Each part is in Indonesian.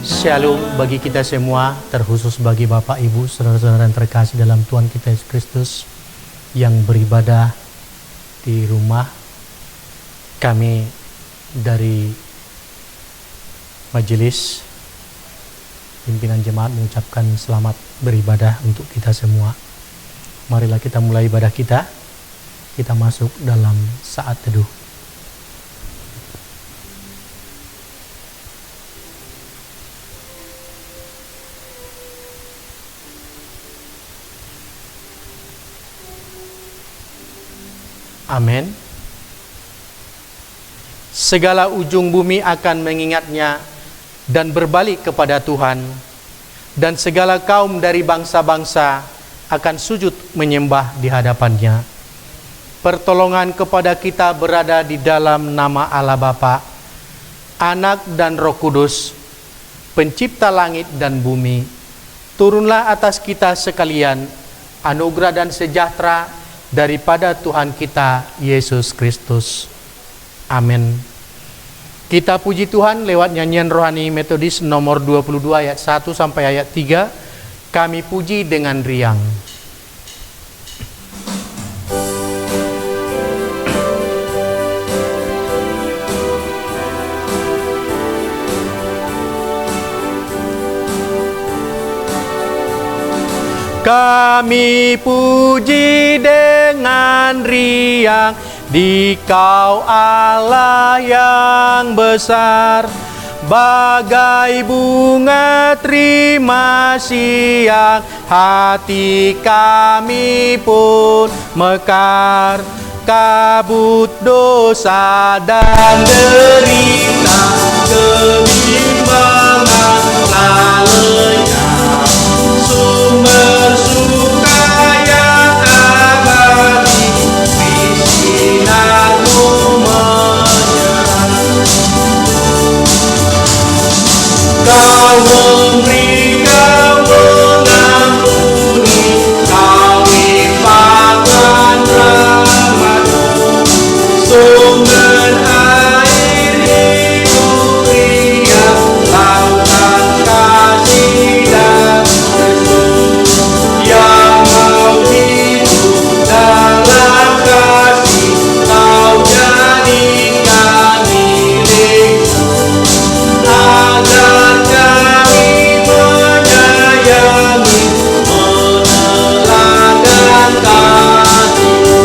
Shalom bagi kita semua, terkhusus bagi Bapak, Ibu, saudara-saudara yang terkasih dalam Tuhan kita Yesus Kristus yang beribadah di rumah. Kami dari majelis pimpinan jemaat mengucapkan selamat beribadah untuk kita semua. Marilah kita mulai ibadah kita. Kita masuk dalam saat teduh. Amin. Segala ujung bumi akan mengingatnya dan berbalik kepada Tuhan, dan segala kaum dari bangsa-bangsa akan sujud menyembah di hadapannya. Pertolongan kepada kita berada di dalam nama Allah Bapa, Anak dan Roh Kudus, Pencipta langit dan bumi. Turunlah atas kita sekalian anugerah dan sejahtera daripada Tuhan kita Yesus Kristus. Amin. Kita puji Tuhan lewat nyanyian rohani Metodis nomor 22 ayat 1 sampai ayat 3. Kami puji dengan riang. Kami puji dengan riang Dikau Allah yang besar, bagai bunga terima siang, hati kami pun mekar. Kabut dosa dan derita, kebimbangan lalainya, sumber suka yang abadi, sinarmu menyerang. Kau memberi, kau mengampuni, kau limpahkan rahmat-Mu, sumber air hidup riang, lautan kasih dan restu, yang mau hidup dalam kasih, Kau jadikan milik-Mu, agar kami menyayangi, meneladan kasih-Mu.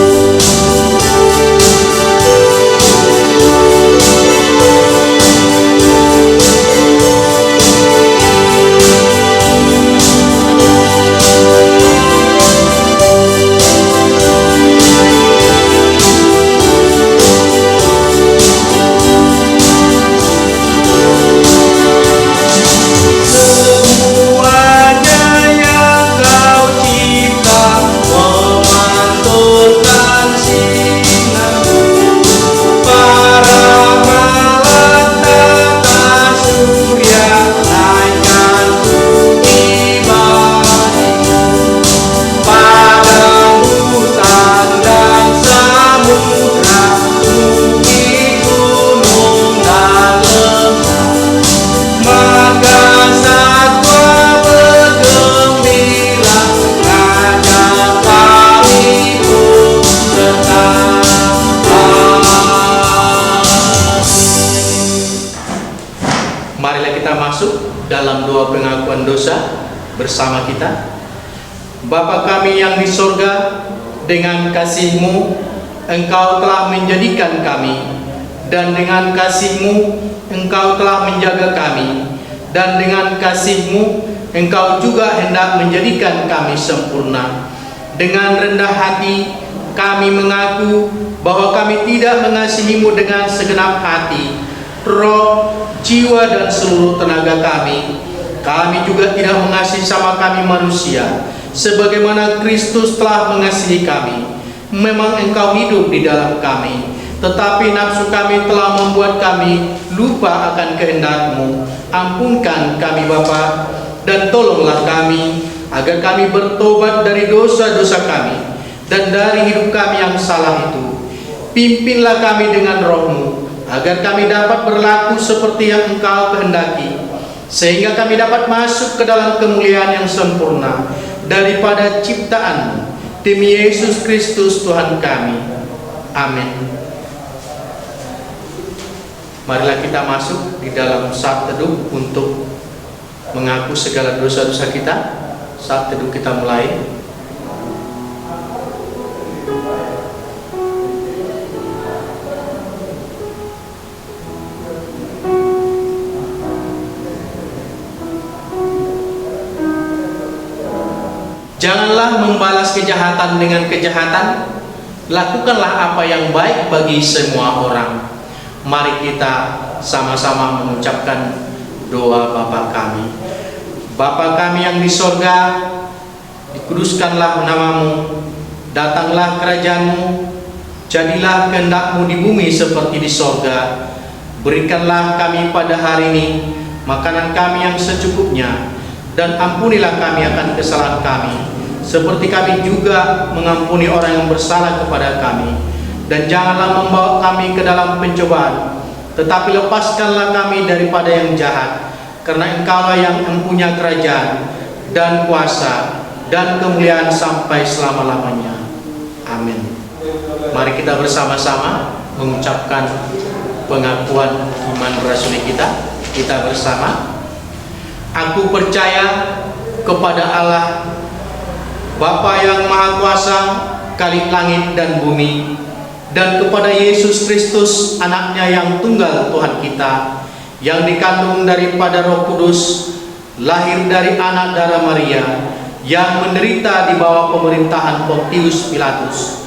Semuanya yang Kau cipta memantulkan sinar-Mu, para malaikat surya naikkan puji bagi-Mu, padang hutan dan samudra, bukit gunung dan lembah, maka satwa bergembira, Raja kami pun serta. Marilah kita masuk dalam doa pengakuan dosa bersama kita. Bapa kami yang di sorga, dengan kasih-Mu Engkau telah menjadikan kami, dan dengan kasih-Mu Engkau telah menjaga kami, dan dengan kasih-Mu Engkau juga hendak menjadikan kami sempurna. Dengan rendah hati kami mengaku bahwa kami tidak mengasihi-Mu dengan segenap hati, roh, jiwa, dan seluruh tenaga kami. Kami juga tidak mengasihi sama kami manusia, sebagaimana Kristus telah mengasihi kami. Memang Engkau hidup di dalam kami, tetapi nafsu kami telah membuat kami lupa akan kehendak-Mu. Ampunkan kami Bapa, dan tolonglah kami, agar kami bertobat dari dosa-dosa kami, dan dari hidup kami yang salah itu. Pimpinlah kami dengan Roh-Mu, agar kami dapat berlaku seperti yang Engkau kehendaki, sehingga kami dapat masuk ke dalam kemuliaan yang sempurna daripada ciptaan, demi Yesus Kristus Tuhan kami. Amin. Marilah kita masuk di dalam saat teduh untuk mengaku segala dosa-dosa kita. Saat teduh kita mulai. Janganlah membalas kejahatan dengan kejahatan, lakukanlah apa yang baik bagi semua orang. Mari kita sama-sama mengucapkan doa Bapa kami. Bapa kami yang di sorga, dikuduskanlah namamu, datanglah kerajaanmu, jadilah kehendak-Mu di bumi seperti di sorga. Berikanlah kami pada hari ini makanan kami yang secukupnya, dan ampunilah kami akan kesalahan kami, seperti kami juga mengampuni orang yang bersalah kepada kami. Dan janganlah membawa kami ke dalam pencobaan, tetapi lepaskanlah kami daripada yang jahat. Karena Engkaulah yang mempunyai kerajaan dan kuasa dan kemuliaan sampai selama-lamanya. Amin. Mari kita bersama-sama mengucapkan pengakuan iman rasuli kita. Kita bersama. Aku percaya kepada Allah, Bapa yang Maha Kuasa, Khalik langit dan bumi, dan kepada Yesus Kristus, anaknya yang tunggal Tuhan kita, yang dikandung daripada Roh Kudus, lahir dari anak darah Maria, yang menderita di bawah pemerintahan Pontius Pilatus,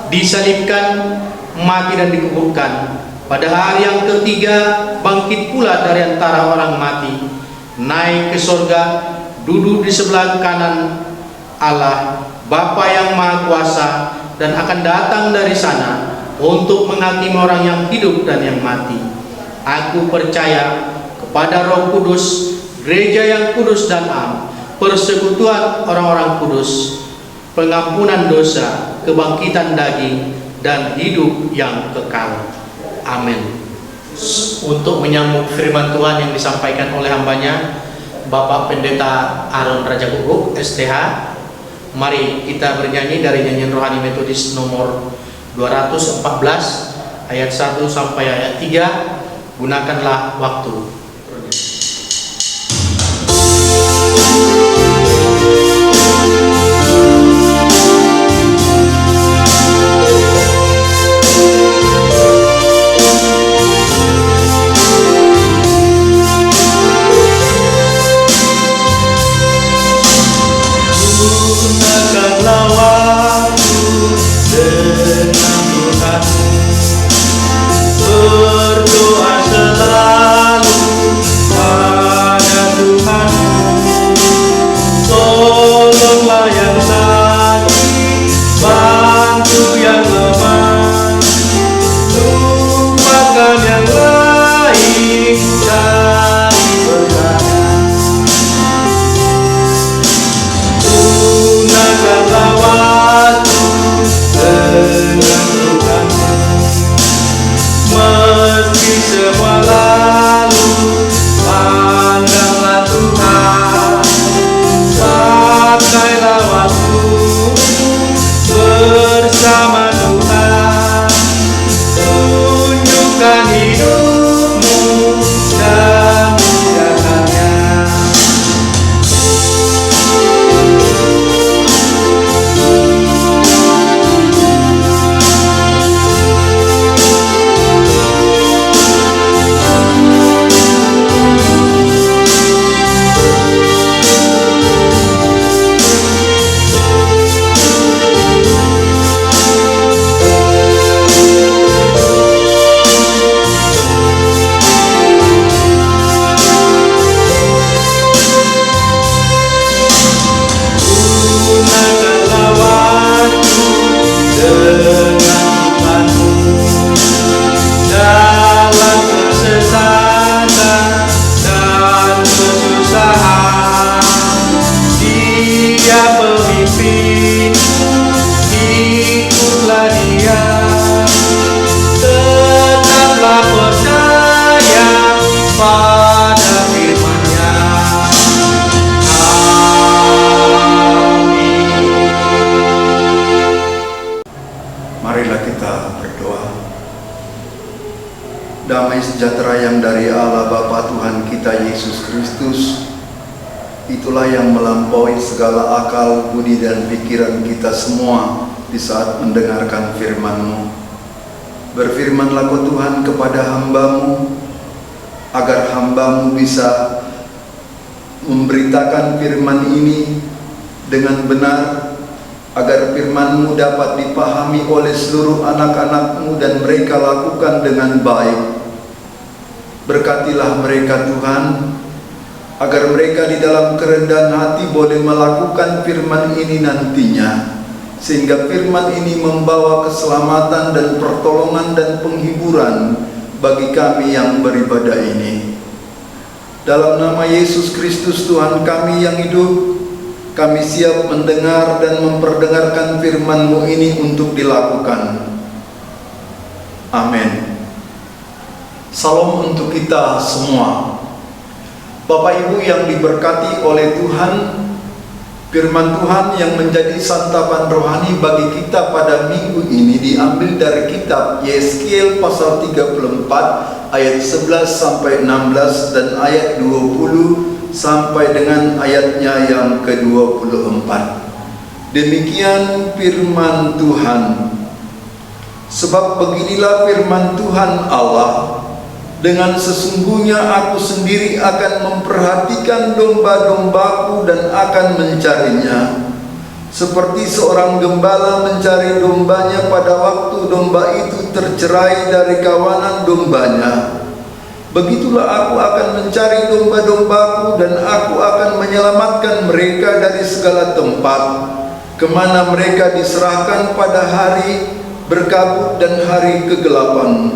disalibkan, mati dan dikuburkan, pada hari yang ketiga bangkit pula dari antara orang mati, naik ke sorga, duduk di sebelah kanan Allah Bapa yang Maha Kuasa, dan akan datang dari sana untuk menghakimi orang yang hidup dan yang mati. Aku percaya kepada Roh Kudus, gereja yang kudus dan am, persekutuan orang-orang kudus, pengampunan dosa, kebangkitan daging, dan hidup yang kekal. Amin. Untuk menyambut firman Tuhan yang disampaikan oleh hambanya Bapak Pendeta Aaron Raja Guguk STH, mari kita bernyanyi dari nyanyian rohani Metodis nomor 214 ayat 1 sampai ayat 3. Gunakanlah waktu. Berdoa selalu sejahtera yang dari Allah Bapa Tuhan kita Yesus Kristus, itulah yang melampaui segala akal, budi dan pikiran kita semua di saat mendengarkan firman-Mu. Berfirmanlah Kau Tuhan kepada hamba-Mu, agar hamba-Mu bisa memberitakan firman ini dengan benar, agar firman-Mu dapat dipahami oleh seluruh anak-anak-Mu dan mereka lakukan dengan baik. Berkatilah mereka Tuhan, agar mereka di dalam kerendahan hati boleh melakukan firman ini nantinya, sehingga firman ini membawa keselamatan dan pertolongan dan penghiburan bagi kami yang beribadah ini. Dalam nama Yesus Kristus Tuhan kami yang hidup, kami siap mendengar dan memperdengarkan firman-Mu ini untuk dilakukan. Amin. Salam untuk kita semua. Bapak Ibu yang diberkati oleh Tuhan, firman Tuhan yang menjadi santapan rohani bagi kita pada minggu ini diambil dari kitab Yeskiel pasal 34 ayat 11 sampai 16 dan ayat 20 sampai dengan ayatnya yang ke-24. Demikian firman Tuhan. Sebab beginilah firman Tuhan Allah, dengan sesungguhnya aku sendiri akan memperhatikan domba-dombaku dan akan mencarinya, seperti seorang gembala mencari dombanya pada waktu domba itu tercerai dari kawanan dombanya. Begitulah aku akan mencari domba-dombaku dan aku akan menyelamatkan mereka dari segala tempat kemana mereka diserahkan pada hari berkabut dan hari kegelapan.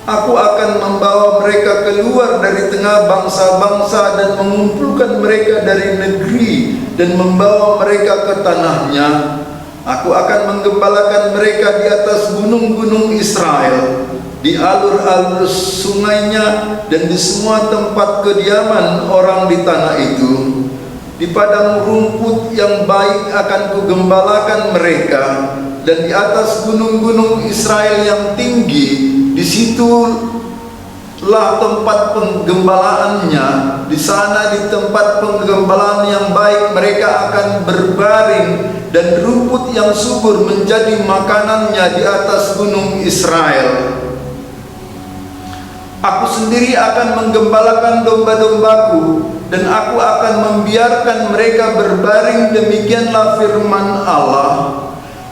Aku akan membawa mereka keluar dari tengah bangsa-bangsa dan mengumpulkan mereka dari negeri dan membawa mereka ke tanahnya. Aku akan menggembalakan mereka di atas gunung-gunung Israel, di alur-alur sungainya, dan di semua tempat kediaman orang di tanah itu. Di padang rumput yang baik akan kugembalakan mereka, dan di atas gunung-gunung Israel yang tinggi, disitulah tempat penggembalaannya. Di sana, di tempat penggembalaan yang baik, mereka akan berbaring, dan rumput yang subur menjadi makanannya di atas gunung Israel. Aku sendiri akan menggembalakan domba-dombaku, dan aku akan membiarkan mereka berbaring. Demikianlah firman Allah.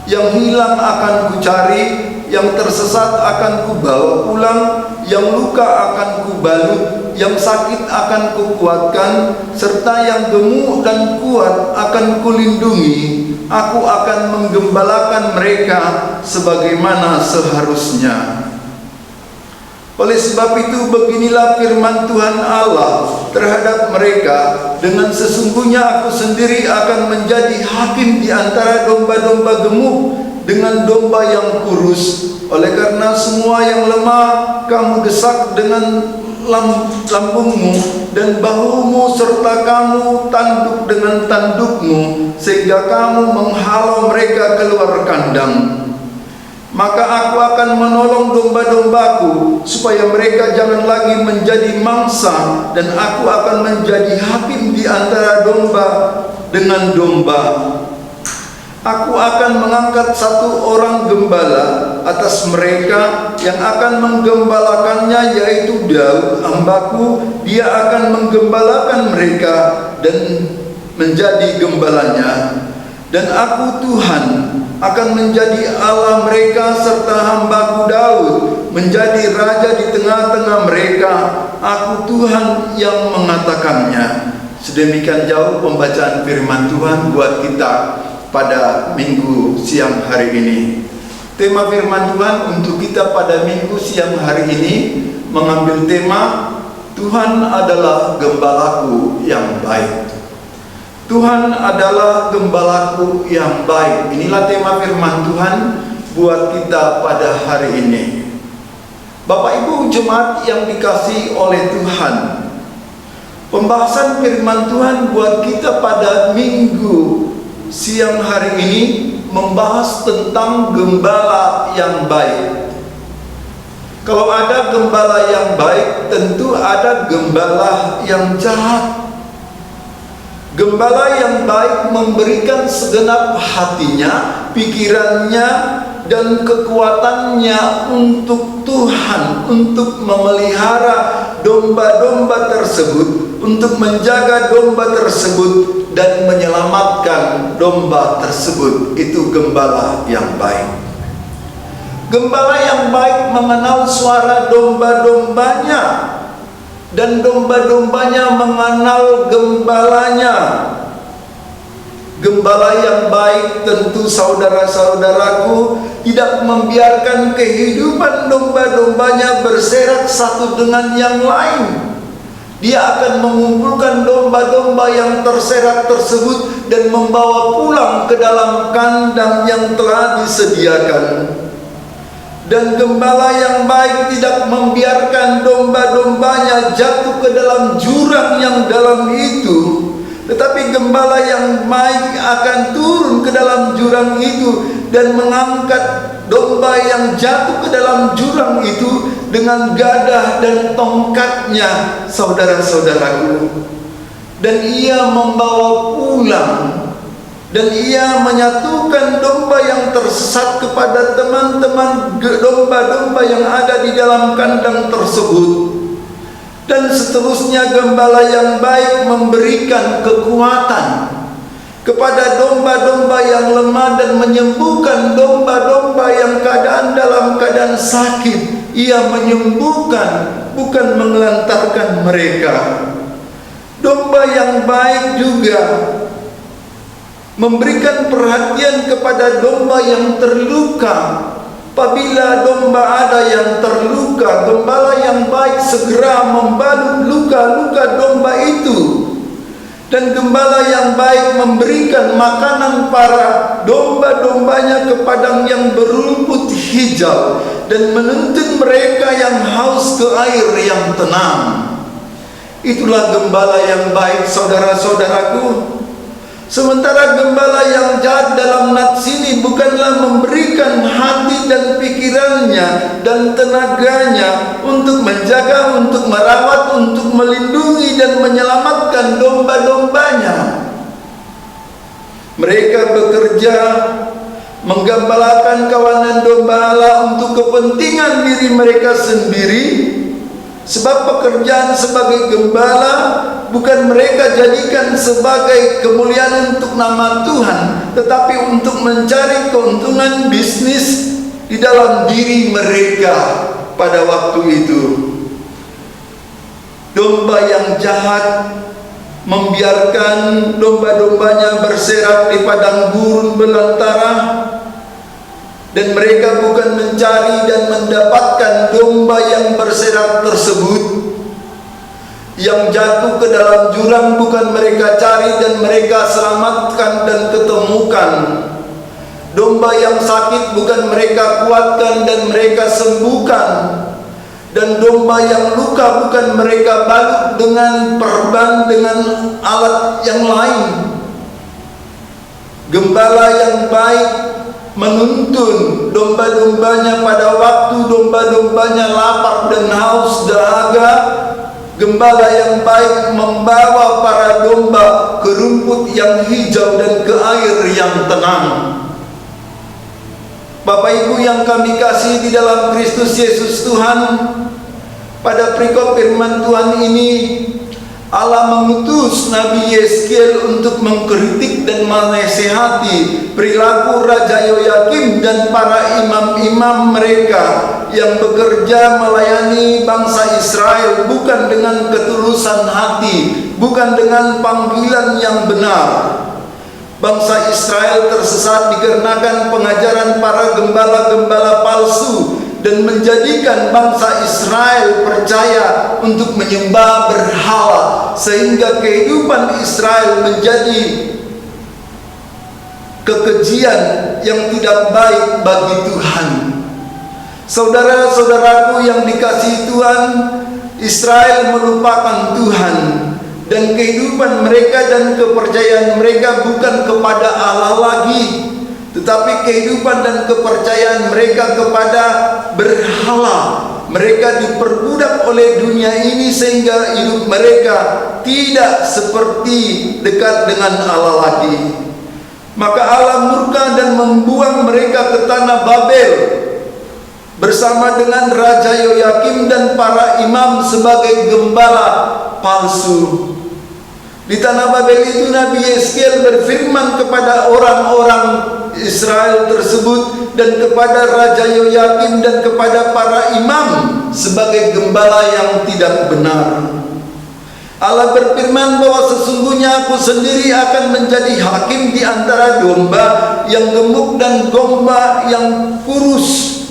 Yang hilang akan kucari, yang tersesat akan kubawa pulang, yang luka akan kubalut, yang sakit akan kukuatkan, serta yang gemuk dan kuat akan kulindungi. Aku akan menggembalakan mereka sebagaimana seharusnya. Oleh sebab itu, beginilah firman Tuhan Allah terhadap mereka, dengan sesungguhnya aku sendiri akan menjadi hakim di antara domba-domba gemuk dengan domba yang kurus. Oleh karena semua yang lemah kamu desak dengan lambungmu, dan bahumu serta kamu tanduk dengan tandukmu, sehingga kamu menghalau mereka keluar kandang. Maka aku akan menolong domba-dombaku, supaya mereka jangan lagi menjadi mangsa, dan aku akan menjadi hakim di antara domba dengan domba. Aku akan mengangkat satu orang gembala atas mereka yang akan menggembalakannya, yaitu Daud hambaku. Dia akan menggembalakan mereka dan menjadi gembalanya. Dan aku Tuhan akan menjadi Allah mereka, serta hambaku Daud menjadi raja di tengah-tengah mereka. Aku Tuhan yang mengatakannya. Sedemikian jauh pembacaan firman Tuhan buat kita pada minggu siang hari ini. Tema firman Tuhan untuk kita pada minggu siang hari ini mengambil tema Tuhan adalah gembalaku yang baik. Tuhan adalah gembalaku yang baik. Inilah tema firman Tuhan buat kita pada hari ini. Bapak Ibu jemaat yang dikasihi oleh Tuhan, pembahasan firman Tuhan buat kita pada minggu siang hari ini membahas tentang gembala yang baik. Kalau ada gembala yang baik, tentu ada gembala yang jahat. Gembala yang baik memberikan segenap hatinya, pikirannya, dan kekuatannya untuk Tuhan, untuk memelihara domba-domba tersebut, untuk menjaga domba tersebut, dan menyelamatkan domba tersebut. Itu gembala yang baik. Gembala yang baik mengenal suara domba-dombanya, dan domba-dombanya mengenal gembalanya. Gembala yang baik tentu saudara-saudaraku tidak membiarkan kehidupan domba-dombanya berserak satu dengan yang lain. Dia akan mengumpulkan domba-domba yang terserak tersebut dan membawa pulang ke dalam kandang yang telah disediakan. Dan gembala yang baik tidak membiarkan domba-dombanya jatuh ke dalam jurang yang dalam itu, tetapi gembala yang baik akan turun ke dalam jurang itu dan mengangkat domba yang jatuh ke dalam jurang itu dengan gadah dan tongkatnya, saudara-saudaraku. Dan ia membawa pulang, dan ia menyatukan domba yang tersesat kepada teman-teman domba-domba yang ada di dalam kandang tersebut. Dan seterusnya gembala yang baik memberikan kekuatan kepada domba-domba yang lemah dan menyembuhkan domba-domba yang dalam keadaan sakit. Ia menyembuhkan, bukan menelantarkan mereka. Domba yang baik juga memberikan perhatian kepada domba yang terluka. Apabila domba ada yang terluka, gembala yang baik segera membalut luka-luka domba itu. Dan gembala yang baik memberikan makanan para domba-dombanya ke padang yang berumput hijau, dan menuntun mereka yang haus ke air yang tenang. Itulah gembala yang baik, saudara-saudaraku. Sementara gembala yang jahat dalam nats ini bukanlah memberikan hati dan pikirannya dan tenaganya untuk menjaga, untuk merawat, untuk melindungi dan menyelamatkan domba-dombanya. Mereka bekerja menggembalakan kawanan domba Allah untuk kepentingan diri mereka sendiri. Sebab pekerjaan sebagai gembala bukan mereka jadikan sebagai kemuliaan untuk nama Tuhan, tetapi untuk mencari keuntungan bisnis di dalam diri mereka pada waktu itu. Domba yang jahat membiarkan domba-dombanya berserak di padang gurun belantara, dan mereka bukan mencari dan mendapatkan domba yang berserak tersebut. Yang jatuh ke dalam jurang bukan mereka cari dan mereka selamatkan dan ketemukan. Domba yang sakit bukan mereka kuatkan dan mereka sembuhkan. Dan domba yang luka bukan mereka balut dengan perban, dengan alat yang lain. Gembala yang baik menuntun domba-dombanya pada waktu domba-dombanya lapar dan haus dahaga. Gembala yang baik membawa para domba ke rumput yang hijau dan ke air yang tenang. Bapak Ibu yang kami kasih di dalam Kristus Yesus Tuhan, pada perikop firman Tuhan ini Allah mengutus Nabi Yeskiel untuk mengkritik dan menasihati perilaku Raja Yoyakim dan para imam-imam mereka yang bekerja melayani bangsa Israel bukan dengan ketulusan hati, bukan dengan panggilan yang benar. Bangsa Israel tersesat dikarenakan pengajaran para gembala-gembala palsu dan menjadikan bangsa Israel percaya untuk menyembah berhala, sehingga kehidupan Israel menjadi kekejian yang tidak baik bagi Tuhan. Saudara-saudaraku yang dikasihi Tuhan, Israel melupakan Tuhan, dan kehidupan mereka dan kepercayaan mereka bukan kepada Allah lagi, tetapi kehidupan dan kepercayaan mereka kepada berhala. mereka diperbudak oleh dunia ini sehingga hidup mereka tidak seperti dekat dengan Allah lagi. Maka Allah murka dan membuang mereka ke tanah Babel bersama dengan Raja Yoyakim dan para imam sebagai gembala palsu. Di tanah Babel itu Nabi Yeskiel berfirman kepada orang-orang Israel tersebut dan kepada Raja Yoyakim dan kepada para imam sebagai gembala yang tidak benar. Allah berfirman bahwa sesungguhnya aku sendiri akan menjadi hakim di antara domba yang gemuk dan domba yang kurus.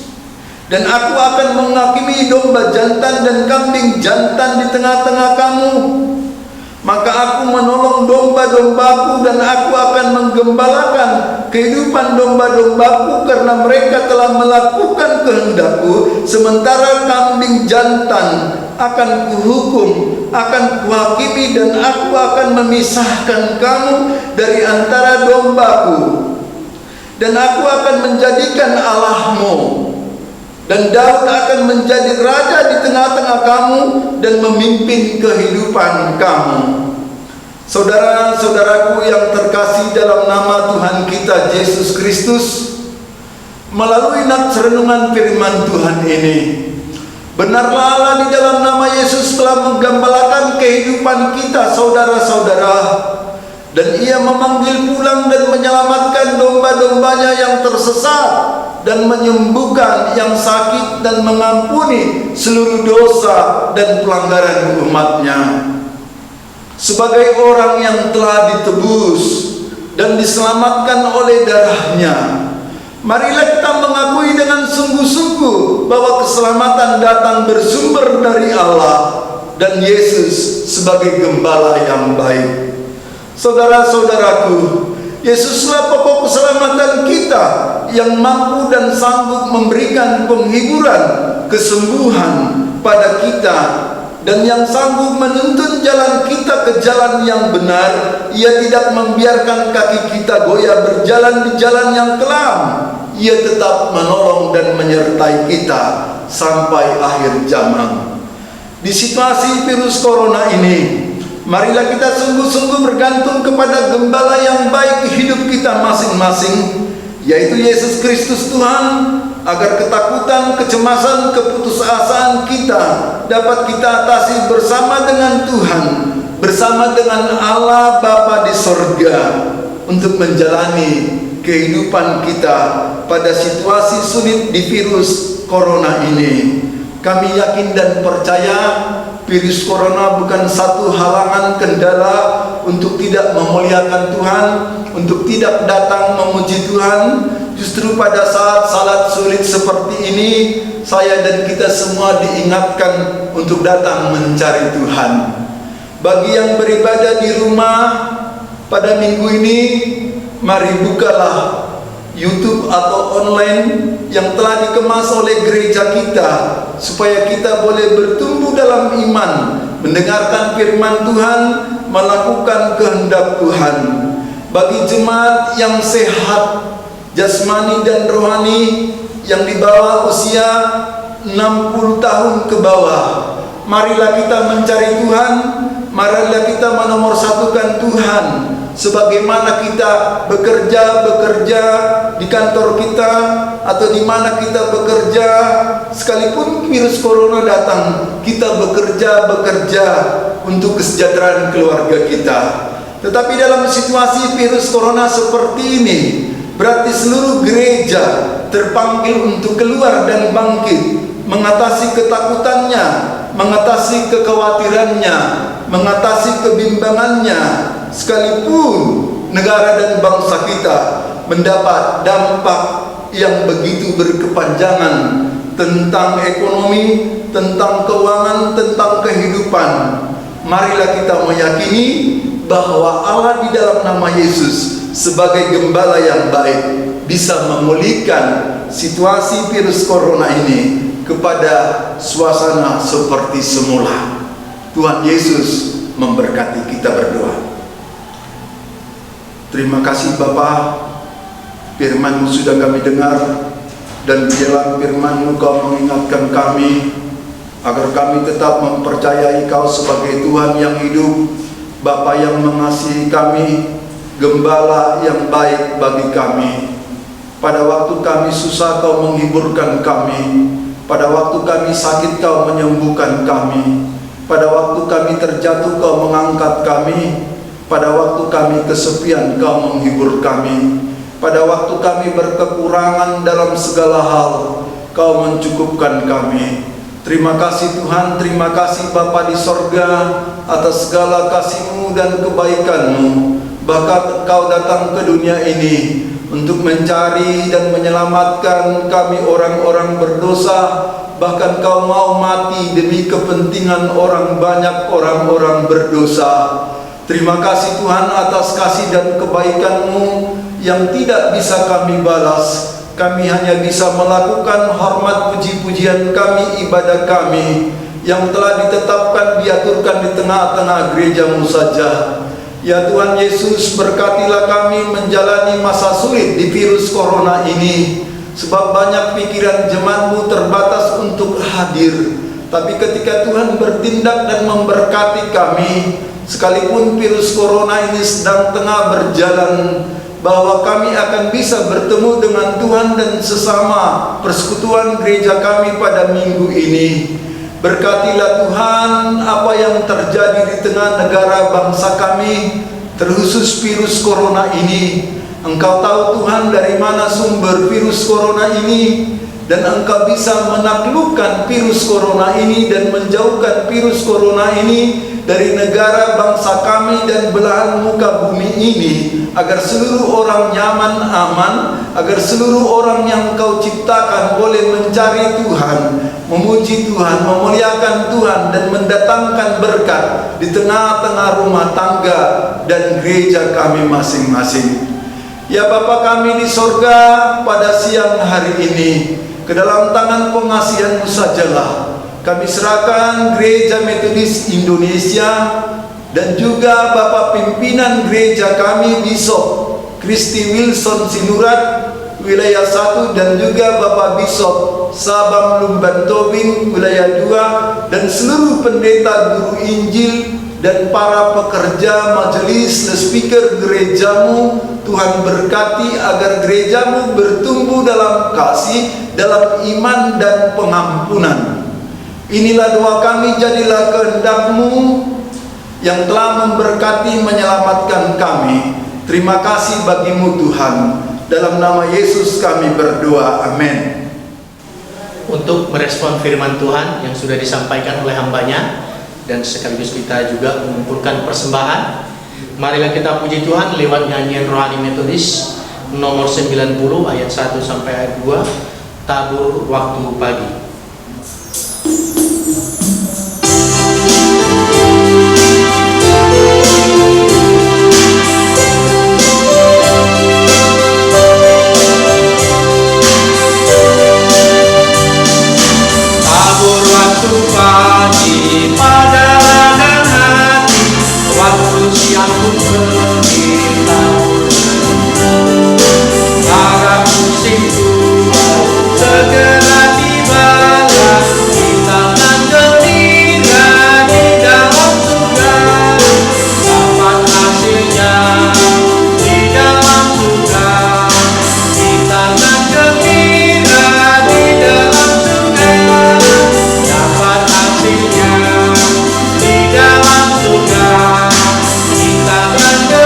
Dan aku akan menghakimi domba jantan dan kambing jantan di tengah-tengah kamu. Maka aku menolong domba-dombaku dan aku akan menggembalakan kehidupan domba-dombaku karena mereka telah melakukan kehendakku. Sementara kambing jantan akan kuhukum, akan kuhakimi, dan aku akan memisahkan kamu dari antara dombaku. Dan aku akan menjadikan Allahmu, dan Daud akan menjadi raja di tengah-tengah kamu dan memimpin kehidupan kamu. Saudara-saudaraku yang terkasih dalam nama Tuhan kita Yesus Kristus, melalui nats renungan firman Tuhan ini, benarlah Allah di dalam nama Yesus telah menggembalakan kehidupan kita, saudara-saudara, dan Ia memanggil pulang dan menyelamatkan domba-dombanya yang tersesat, dan menyembuhkan yang sakit, dan mengampuni seluruh dosa dan pelanggaran umatnya. Sebagai orang yang telah ditebus dan diselamatkan oleh darahnya, marilah kita mengakui dengan sungguh-sungguh bahwa keselamatan datang bersumber dari Allah dan Yesus sebagai gembala yang baik. Saudara-saudaraku, Yesuslah pokok keselamatan kita yang mampu dan sanggup memberikan penghiburan, kesembuhan pada kita, dan yang sanggup menuntun jalan kita ke jalan yang benar. Ia tidak membiarkan kaki kita goyah berjalan di jalan yang kelam. Ia tetap menolong dan menyertai kita sampai akhir zaman. Di situasi virus corona ini, marilah kita sungguh-sungguh bergantung kepada gembala yang baik hidup kita masing-masing, yaitu Yesus Kristus Tuhan, agar ketakutan, kecemasan, keputusasaan kita dapat kita atasi bersama dengan Tuhan, bersama dengan Allah Bapa di sorga, untuk menjalani kehidupan kita pada situasi sulit di virus corona ini. Kami yakin dan percaya virus corona bukan satu halangan kendala untuk tidak memuliakan Tuhan, untuk tidak datang memuji Tuhan. Justru pada saat-saat sulit seperti ini, saya dan kita semua diingatkan untuk datang mencari Tuhan. Bagi yang beribadah di rumah pada minggu ini, mari bukalah YouTube atau online yang telah dikemas oleh gereja kita, supaya kita boleh bertumbuh dalam iman, mendengarkan firman Tuhan, melakukan kehendak Tuhan. Bagi jemaat yang sehat jasmani dan rohani, yang di bawah usia 60 tahun ke bawah, marilah kita mencari Tuhan, marilah kita menomorsatukan Tuhan. Sebagaimana kita bekerja di kantor kita, atau di mana kita bekerja, sekalipun virus corona datang, kita bekerja untuk kesejahteraan keluarga kita. Tetapi dalam situasi virus corona seperti ini, berarti seluruh gereja terpanggil untuk keluar dan bangkit, mengatasi ketakutannya, mengatasi kekhawatirannya, mengatasi kebimbangannya, sekalipun negara dan bangsa kita mendapat dampak yang begitu berkepanjangan tentang ekonomi, tentang keuangan, tentang kehidupan. Marilah kita meyakini bahwa Allah di dalam nama Yesus sebagai gembala yang baik bisa memulihkan situasi virus corona ini kepada suasana seperti semula. Tuhan Yesus memberkati. Kita berdoa. Terima kasih Bapa, firman-Mu sudah kami dengar, dan di dalam firman-Mu Kau mengingatkan kami agar kami tetap mempercayai Kau sebagai Tuhan yang hidup, Bapa yang mengasihi kami, Gembala yang baik bagi kami. Pada waktu kami susah Kau menghiburkan kami, pada waktu kami sakit Kau menyembuhkan kami, pada waktu kami terjatuh Kau mengangkat kami, pada waktu kami kesepian Kau menghibur kami, pada waktu kami berkekurangan dalam segala hal Kau mencukupkan kami. Terima kasih Tuhan, terima kasih Bapa di sorga atas segala kasih-Mu dan kebaikan-Mu. Bahkan Kau datang ke dunia ini untuk mencari dan menyelamatkan kami orang-orang berdosa. Bahkan Kau mau mati demi kepentingan orang banyak, orang-orang berdosa. Terima kasih Tuhan atas kasih dan kebaikan-Mu yang tidak bisa kami balas. Kami hanya bisa melakukan hormat puji-pujian kami, ibadah kami yang telah ditetapkan, diaturkan di tengah-tengah gereja-Mu saja. Ya Tuhan Yesus, berkatilah kami menjalani masa sulit di virus corona ini, sebab banyak pikiran jemaat-Mu terbatas untuk hadir. Tapi ketika Tuhan bertindak dan memberkati kami, sekalipun virus corona ini sedang tengah berjalan, bahwa kami akan bisa bertemu dengan Tuhan dan sesama persekutuan gereja kami pada minggu ini. Berkatilah Tuhan apa yang terjadi di tengah negara bangsa kami, terkhusus virus corona ini. Engkau tahu Tuhan dari mana sumber virus corona ini, dan Engkau bisa menaklukkan virus corona ini dan menjauhkan virus corona ini dari negara bangsa kami dan belahan muka bumi ini, agar seluruh orang nyaman, aman, agar seluruh orang yang Kau ciptakan boleh mencari Tuhan, memuji Tuhan, memuliakan Tuhan, dan mendatangkan berkat di tengah-tengah rumah tangga dan gereja kami masing-masing. Ya Bapa kami di sorga, pada siang hari ini ke dalam tangan pengasihan-Mu sajalah kami serahkan Gereja Metodis Indonesia dan juga Bapak pimpinan gereja kami, Bishop Kristi Wilson Sinurat wilayah 1, dan juga Bapak Bishop Sabam Lumban Tobing wilayah 2, dan seluruh pendeta, guru Injil, dan para pekerja majelis dan speaker gereja-Mu. Tuhan berkati agar gereja-Mu bertumbuh dalam kasih, dalam iman dan pengampunan. Inilah doa kami, jadilah kehendak-Mu yang telah memberkati, menyelamatkan kami. Terima kasih bagi-Mu Tuhan. Dalam nama Yesus kami berdoa, amin. Untuk merespon firman Tuhan yang sudah disampaikan oleh hambanya, dan sekaligus kita juga mengumpulkan persembahan, marilah kita puji Tuhan lewat nyanyian rohani Metodis nomor 90 ayat 1 sampai ayat 2, Tabur Waktu Pagi. Kita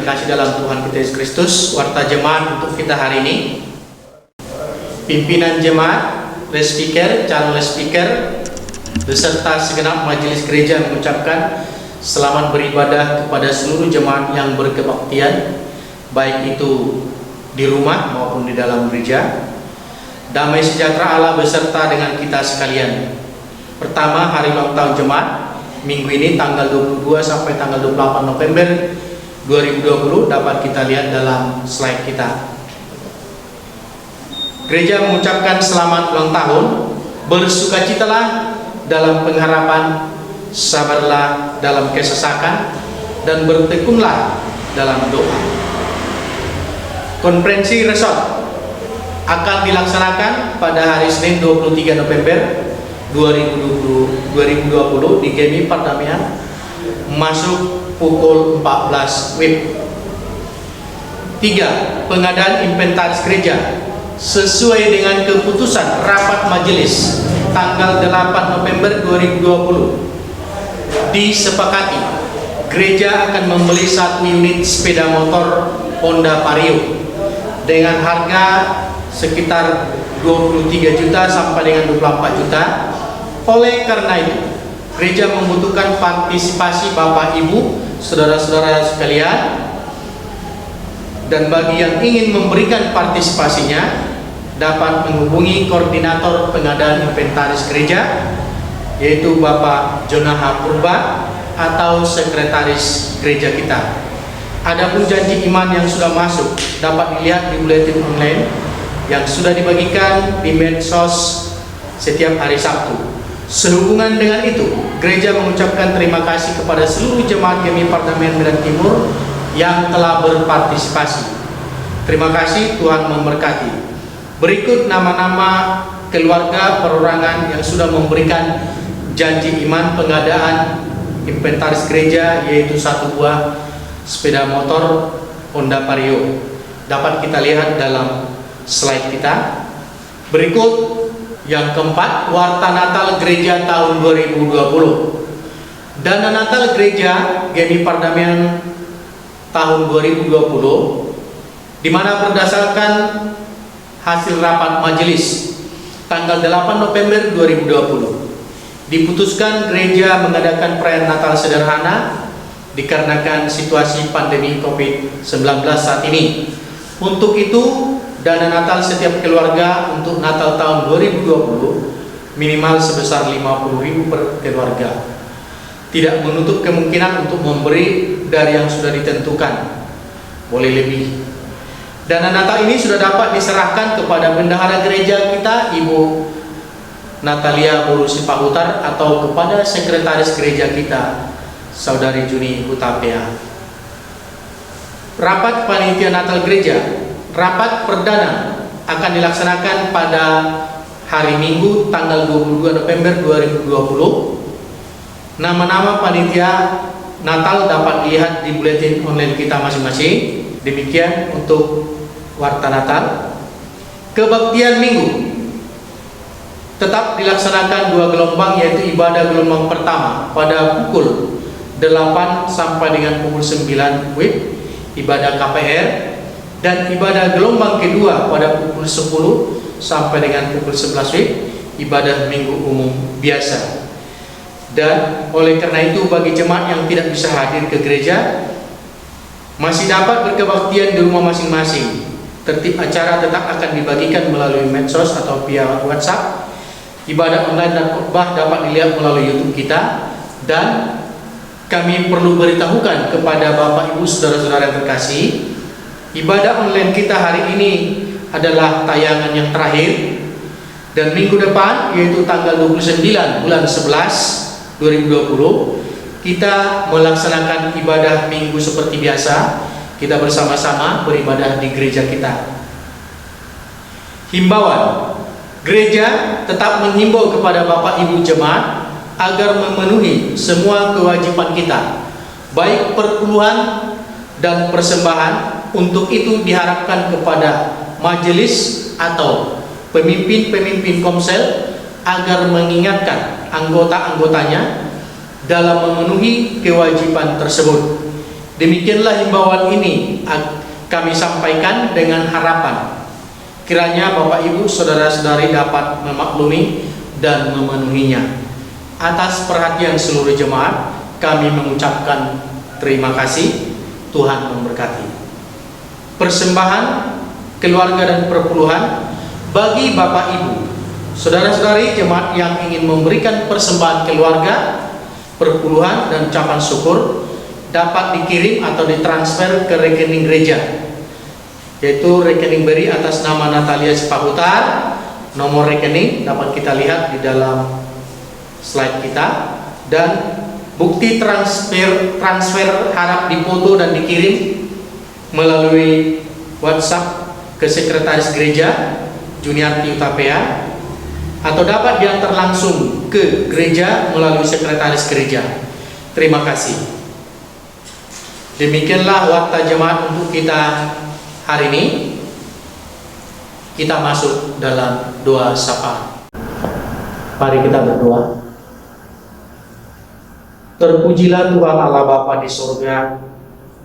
terkasih dalam Tuhan kita Yesus Kristus, warta jemaat untuk kita hari ini. Pimpinan jemaat, lay speaker, calon lay speaker, beserta segenap majelis gereja mengucapkan selamat beribadah kepada seluruh jemaat yang berkebaktian, baik itu di rumah maupun di dalam gereja. Damai sejahtera Allah beserta dengan kita sekalian. Pertama, hari ulang tahun jemaat minggu ini tanggal 22 sampai tanggal 28 November 2020 dapat kita lihat dalam slide kita. Gereja mengucapkan selamat ulang tahun, bersukacitalah dalam pengharapan, sabarlah dalam kesesakan, dan bertekunlah dalam doa. Konferensi resort akan dilaksanakan pada hari Senin 23 November 2020 di GMI Pardamaian, masuk pukul 14 WIB. 3. Pengadaan inventaris gereja sesuai dengan keputusan rapat majelis tanggal 8 November 2020. Disepakati gereja akan membeli 1 unit sepeda motor Honda Vario dengan harga sekitar 23 juta sampai dengan 24 juta. Oleh karena itu, gereja membutuhkan partisipasi Bapak Ibu, saudara-saudara sekalian, dan bagi yang ingin memberikan partisipasinya dapat menghubungi koordinator pengadaan inventaris gereja, yaitu Bapak Jonaha Purba atau sekretaris gereja kita. Adapun janji iman yang sudah masuk dapat dilihat di buletin online yang sudah dibagikan di medsos setiap hari Sabtu. Sehubungan dengan itu, gereja mengucapkan terima kasih kepada seluruh jemaat GMI Pardamaian Medan Timur yang telah berpartisipasi. Terima kasih, Tuhan memberkati. Berikut nama-nama keluarga perorangan yang sudah memberikan janji iman pengadaan inventaris gereja, yaitu 1 buah sepeda motor Honda Vario. Dapat kita lihat dalam slide kita. Berikut yang keempat, warta Natal gereja tahun 2020. Dana Natal gereja GMI Pardamaian tahun 2020, di mana berdasarkan hasil rapat majelis tanggal 8 November 2020, diputuskan gereja mengadakan perayaan Natal sederhana dikarenakan situasi pandemi COVID-19 saat ini. Untuk itu, dana Natal setiap keluarga untuk Natal tahun 2020 minimal sebesar 50.000 per keluarga. Tidak menutup kemungkinan untuk memberi dari yang sudah ditentukan, boleh lebih. Dana Natal ini sudah dapat diserahkan kepada bendahara gereja kita, Ibu Natalia Buru Sipahutar, atau kepada sekretaris gereja kita, Saudari Juni Hutapea. Rapat panitia Natal gereja, rapat perdana akan dilaksanakan pada hari Minggu tanggal 22 November 2020. Nama-nama panitia Natal dapat dilihat di buletin online kita masing-masing. Demikian untuk warta Natal. Kebaktian Minggu tetap dilaksanakan 2 gelombang, yaitu ibadah gelombang pertama pada pukul 8 sampai dengan pukul 9 WIB, ibadah KPR, dan ibadah gelombang kedua pada pukul 10 sampai dengan pukul 11 WIB, ibadah minggu umum biasa. Dan oleh karena itu, bagi jemaat yang tidak bisa hadir ke gereja masih dapat berkebaktian di rumah masing-masing. Tertib acara tetap akan dibagikan melalui medsos atau via WhatsApp. Ibadah online dan khotbah dapat dilihat melalui YouTube kita. Dan kami perlu beritahukan kepada Bapak Ibu saudara-saudara yang terkasih, ibadah online kita hari ini adalah tayangan yang terakhir, dan minggu depan, yaitu tanggal 29 bulan 11 2020, kita melaksanakan ibadah minggu seperti biasa. Kita bersama-sama beribadah di gereja kita. Himbauan, gereja tetap menghimbau kepada Bapak Ibu jemaat agar memenuhi semua kewajiban kita, baik perpuluhan dan persembahan. Untuk itu diharapkan kepada majelis atau pemimpin-pemimpin komsel agar mengingatkan anggota-anggotanya dalam memenuhi kewajiban tersebut. Demikianlah himbauan ini kami sampaikan dengan harapan kiranya Bapak Ibu saudara-saudari dapat memaklumi dan memenuhinya. Atas perhatian seluruh jemaat, kami mengucapkan terima kasih. Tuhan memberkati. Persembahan keluarga dan perpuluhan bagi Bapak Ibu saudara-saudari jemaat yang ingin memberikan persembahan keluarga, perpuluhan dan ucapan syukur dapat dikirim atau ditransfer ke rekening gereja, yaitu rekening BRI atas nama Natalia Sipahutar. Nomor rekening dapat kita lihat di dalam slide kita, dan bukti transfer harap dipoto dan dikirim melalui WhatsApp ke Sekretaris Gereja Juniarti Utapea, atau dapat diantar langsung ke gereja melalui Sekretaris Gereja. Terima kasih. Demikianlah warta jemaat untuk kita hari ini. Kita masuk dalam doa sapa. Mari kita berdoa. Terpujilah Tuhan Allah Bapa di surga,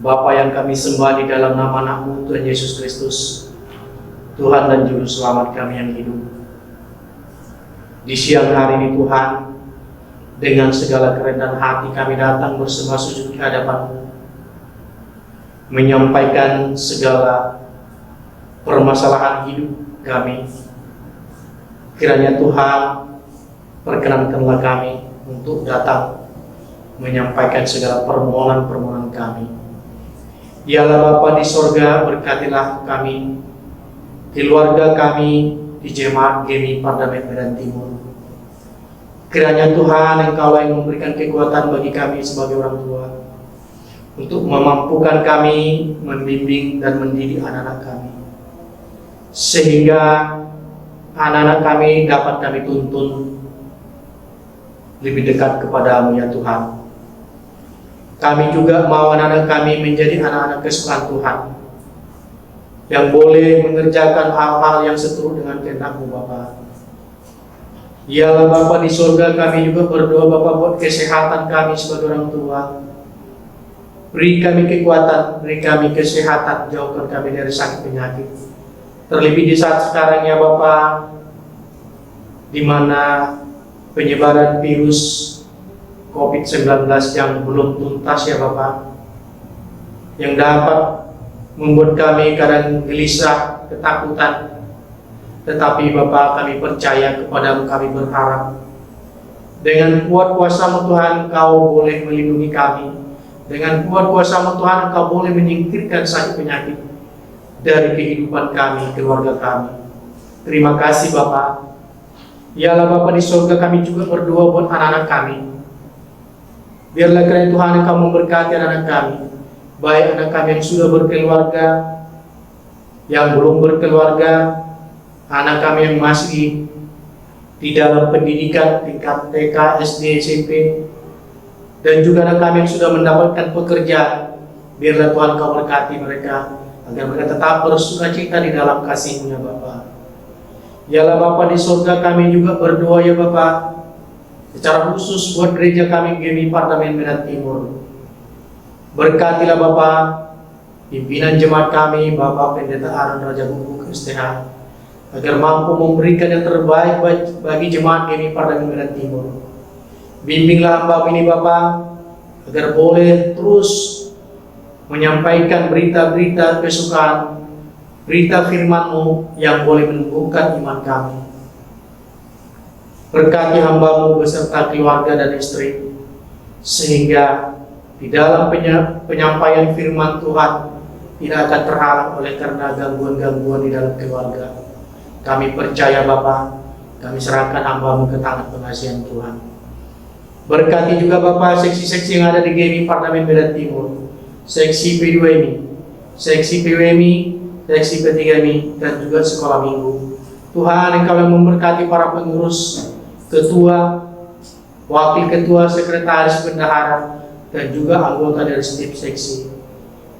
Bapa yang kami sembah di dalam nama anak-Mu Tuhan Yesus Kristus, Tuhan dan Juru Selamat kami yang hidup. Di siang hari ini Tuhan, dengan segala kerendahan hati kami datang bersembah sujud di hadapan-Mu, menyampaikan segala permasalahan hidup kami. Kiranya Tuhan, perkenankanlah kami untuk datang menyampaikan segala permohonan-permohonan kami. Yalah Bapa di sorga, berkatilah kami, keluarga kami di jemaat GEMI Pardamen Medan Timur. Kiranya Tuhan, Engkaulah yang memberikan kekuatan bagi kami sebagai orang tua, untuk memampukan kami membimbing dan mendidik anak-anak kami, sehingga anak-anak kami dapat kami tuntun lebih dekat kepadamu ya Tuhan. Kami juga mau anak-anak kami menjadi anak-anak kesukaan Tuhan, yang boleh mengerjakan hal-hal yang seturut dengan kehendak-Mu Bapa. Ya Bapa di surga, kami juga berdoa Bapa buat kesehatan kami sebagai orang tua. Beri kami kekuatan, beri kami kesehatan, jauhkan kami dari sakit penyakit. Terlebih di saat sekarang ya Bapa, di mana penyebaran virus COVID-19 yang belum tuntas ya Bapa, yang dapat membuat kami kadang gelisah, ketakutan. Tetapi Bapa, kami percaya kepada-Mu, kami berharap dengan kuat kuasa-Mu Tuhan, Engkau boleh melindungi kami. Dengan kuat kuasa-Mu Tuhan, Engkau boleh menyingkirkan sakit penyakit dari kehidupan kami, keluarga kami. Terima kasih Bapa. Yalah Bapa di surga, kami juga berdoa buat anak-anak kami. Biarlah kiranya Tuhan Engkau memberkati anak-anak kami, baik anak kami yang sudah berkeluarga, yang belum berkeluarga, anak kami yang masih di dalam pendidikan tingkat TK, SD, SMP, dan juga anak kami yang sudah mendapatkan pekerjaan. Biarlah Tuhan Kau berkati mereka, agar mereka tetap bersukacita di dalam kasih-Mu ya Bapa. Yalah Bapa di surga, kami juga berdoa ya Bapa, secara khusus buat gereja kami GEMI Pardamen Medan Timur. Berkatilah Bapa pimpinan jemaat kami, Bapak Pendeta Aaron Raja Bubuk STH, agar mampu memberikan yang terbaik bagi jemaat GEMI Pardamen Medan Timur. Bimbinglah hamba ini Bapa, agar boleh terus menyampaikan berita-berita kesukaan, berita firman-Mu yang boleh menumbuhkan iman kami. Berkati hamba-Mu beserta keluarga dan istri, sehingga di dalam penyampaian firman Tuhan tidak akan terhalang oleh karena gangguan-gangguan di dalam keluarga. Kami percaya Bapa, kami serahkan hamba-Mu ke tangan pengasihan Tuhan. Berkati juga Bapa seksi-seksi yang ada di GEMI Pardamen Medan Timur, seksi P2MI, seksi PWMI, seksi P3MI, dan juga sekolah minggu. Tuhan, Engkau yang memberkati para pengurus, ketua, wakil ketua, sekretaris, bendahara, dan juga anggota dari setiap seksi.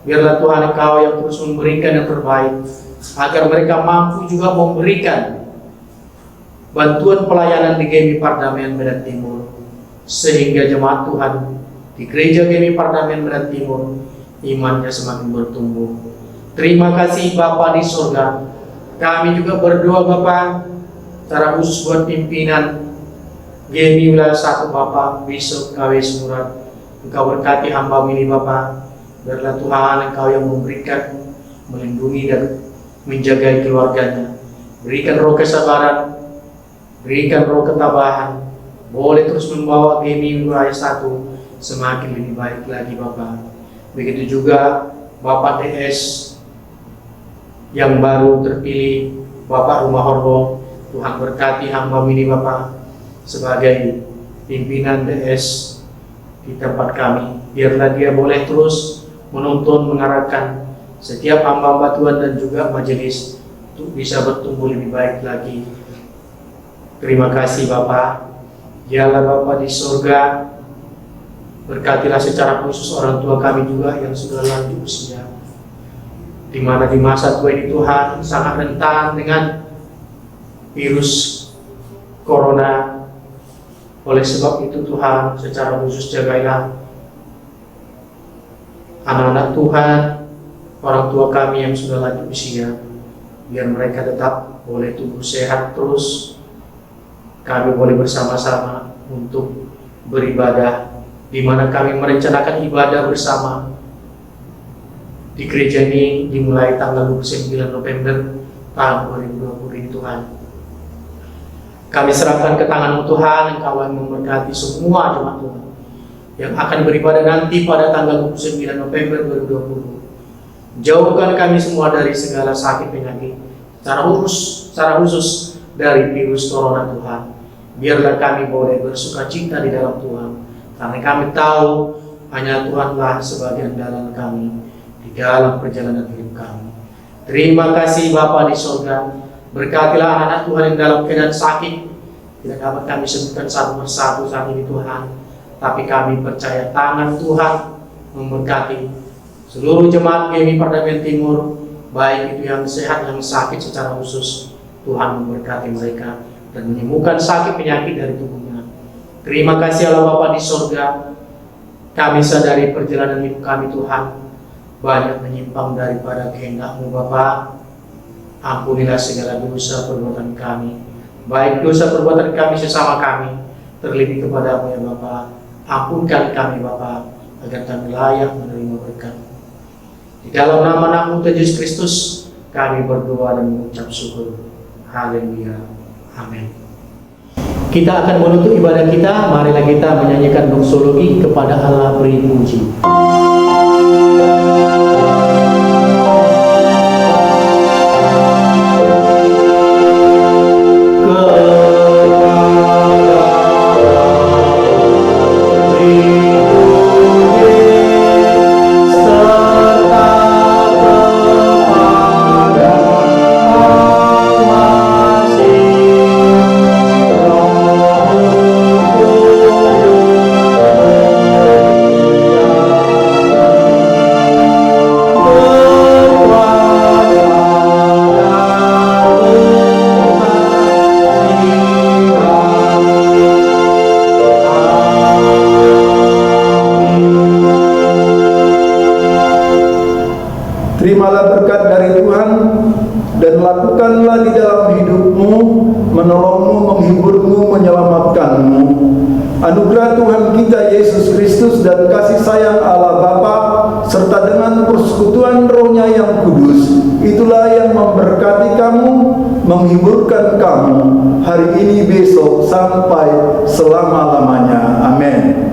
Biarlah Tuhan Engkau yang terus memberikan yang terbaik, agar mereka mampu juga memberikan bantuan pelayanan di GEMI Pardamen Medan Timur, sehingga jemaat Tuhan di gereja GEMI Pardamen Medan Timur imannya semakin bertumbuh. Terima kasih Bapa di surga. Kami juga berdoa Bapa, secara khusus buat pimpinan GMI wilayah 1 Bapa, Bishop KW Murat. Engkau berkati hamba ini Bapa. Biarlah Tuhan Engkau yang memberikan, melindungi dan menjaga keluarganya. Berikan roh kesabaran, berikan roh ketabahan. Boleh terus membawa GMI wilayah 1 semakin lebih baik lagi Bapa. Begitu juga Bapak DS yang baru terpilih, Bapak Rumah Horbo. Tuhan berkati hamba ini Bapak sebagai pimpinan DS di tempat kami. Biarlah dia boleh terus menuntun, mengarahkan setiap hamba-hamba Tuhan dan juga majelis untuk bisa bertumbuh lebih baik lagi. Terima kasih Bapak. Dialah Bapak di surga. Berkatilah secara khusus orang tua kami juga yang sudah lanjut usia, di mana di masa tua ini Tuhan sangat rentan dengan virus corona. Oleh sebab itu Tuhan secara khusus jagailah anak-anak Tuhan, orang tua kami yang sudah lanjut usia, biar mereka tetap boleh tumbuh sehat terus. Kami boleh bersama-sama untuk beribadah, di mana kami merencanakan ibadah bersama di gereja ini dimulai tanggal 29 November tahun 2020 ini Tuhan. Kami serahkan ke tangan-Mu Tuhan, Engkau yang memberkati semua jemaat Tuhan yang akan beribadah nanti pada tanggal 29 November 2020. Jauhkan kami semua dari segala sakit penyakit, secara khusus dari virus corona Tuhan. Biarlah kami boleh bersukacita di dalam Tuhan, karena kami tahu hanya Tuhanlah sebagai andalan kami di dalam perjalanan hidup kami. Terima kasih Bapa di surga. Berkatilah anak-anak Tuhan yang dalam keadaan sakit. Tidak dapat kami sebutkan satu persatu saat ini Tuhan, tapi kami percaya tangan Tuhan memberkati seluruh jemaat GMI Parlemen Timur, baik itu yang sehat, yang sakit secara khusus. Tuhan memberkati mereka dan menyembuhkan sakit penyakit dari tubuhnya. Terima kasih Allah Bapa di surga. Kami sadari perjalanan hidup kami Tuhan banyak menyimpang daripada kehendak-Mu Bapa. Ampunilah segala dosa perbuatan kami, baik dosa perbuatan kami sesama kami, terlebih kepada-Mu ya Bapa. Ampunkan kami Bapa, agar kami layak menerima berkat. Di dalam nama Anak-Mu Yesus Kristus kami berdoa dan mengucap syukur. Haleluya. Amin. Kita akan menutup ibadah kita. Marilah kita menyanyikan doksologi kepada Allah beri puji. Terimalah berkat dari Tuhan dan lakukanlah di dalam hidupmu, menolongmu, menghiburmu, menyelamatkanmu. Anugerah Tuhan kita Yesus Kristus dan kasih sayang Allah Bapa serta dengan persekutuan Roh-Nya yang kudus, itulah yang memberkati kamu, menghiburkan kamu hari ini, besok, sampai selama-lamanya. Amin.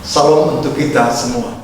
Salam untuk kita semua.